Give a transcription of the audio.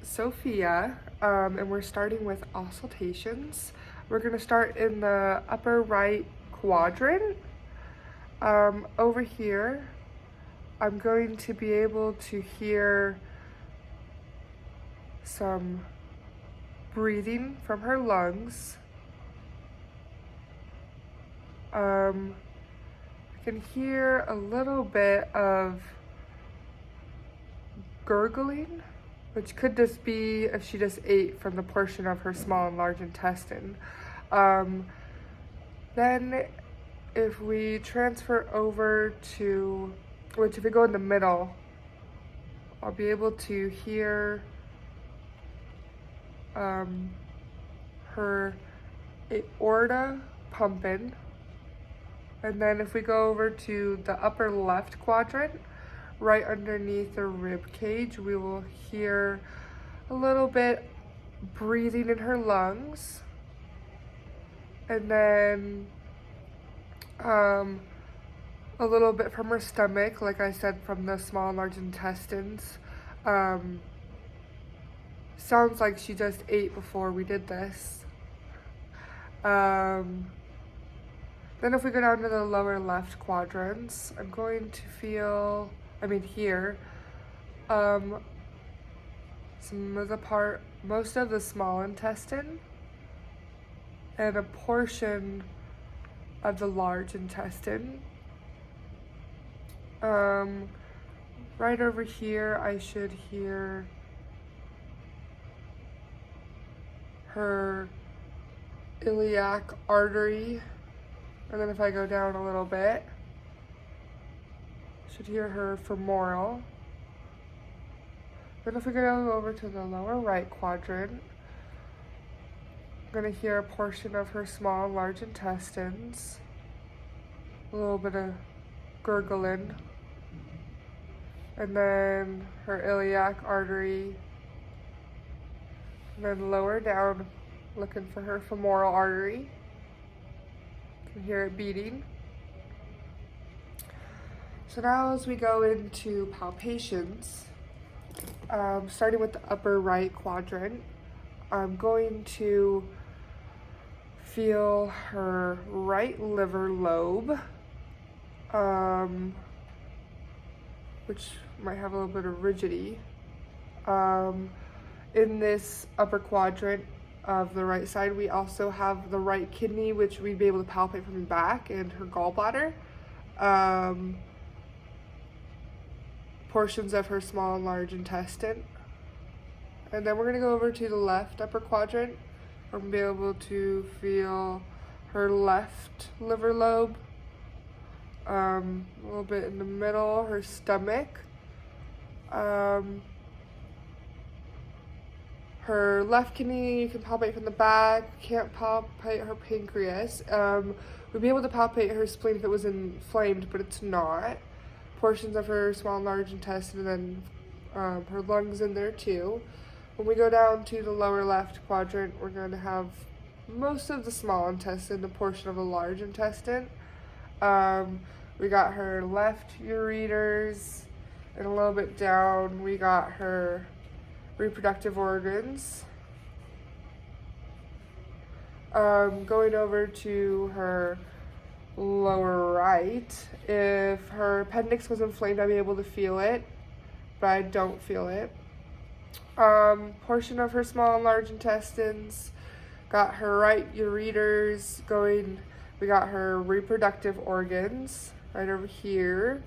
Sophia, and we're starting with auscultations. We're going to start in the upper right quadrant. Over here, I'm going to be able to hear some breathing from her lungs. I can hear a little bit of gurgling, which could just be if she just ate from the portion of her small and large intestine. Then if we transfer over to, which if we go in the middle, I'll be able to hear her aorta pumping. And then if we go over to the upper left quadrant, right underneath the rib cage, we will hear a little bit breathing in her lungs. And then a little bit from her stomach, like I said, from the small and large intestines. Sounds like she just ate before we did this. Then if we go down to the lower left quadrants, I'm going to hear most of the small intestine and a portion of the large intestine. Right over here, I should hear her iliac artery. And then if I go down a little bit, I should hear her femoral. Then if we go over to the lower right quadrant, I'm gonna hear a portion of her small and large intestines, a little bit of gurgling, and then her iliac artery, and then lower down, looking for her femoral artery. You can hear it beating. So now as we go into palpations, starting with the upper right quadrant, I'm going to feel her right liver lobe, which might have a little bit of rigidity. In this upper quadrant of the right side, we also have the right kidney, which we'd be able to palpate from the back, and her gallbladder. Portions of her small and large intestine. And then we're gonna go over to the left upper quadrant. We're gonna be able to feel her left liver lobe, a little bit in the middle, her stomach, her left kidney, you can palpate from the back, can't palpate her pancreas. We'd be able to palpate her spleen if it was inflamed, but it's not. Portions of her small and large intestine, and then her lungs in there too. When we go down to the lower left quadrant, we're going to have most of the small intestine, a portion of the large intestine. We got her left ureters, and a little bit down, we got her reproductive organs. Going over to her lower right, if her appendix was inflamed, I'd be able to feel it, but I don't feel it. Portion of her small and large intestines, got her right ureters going, we got her reproductive organs right over here.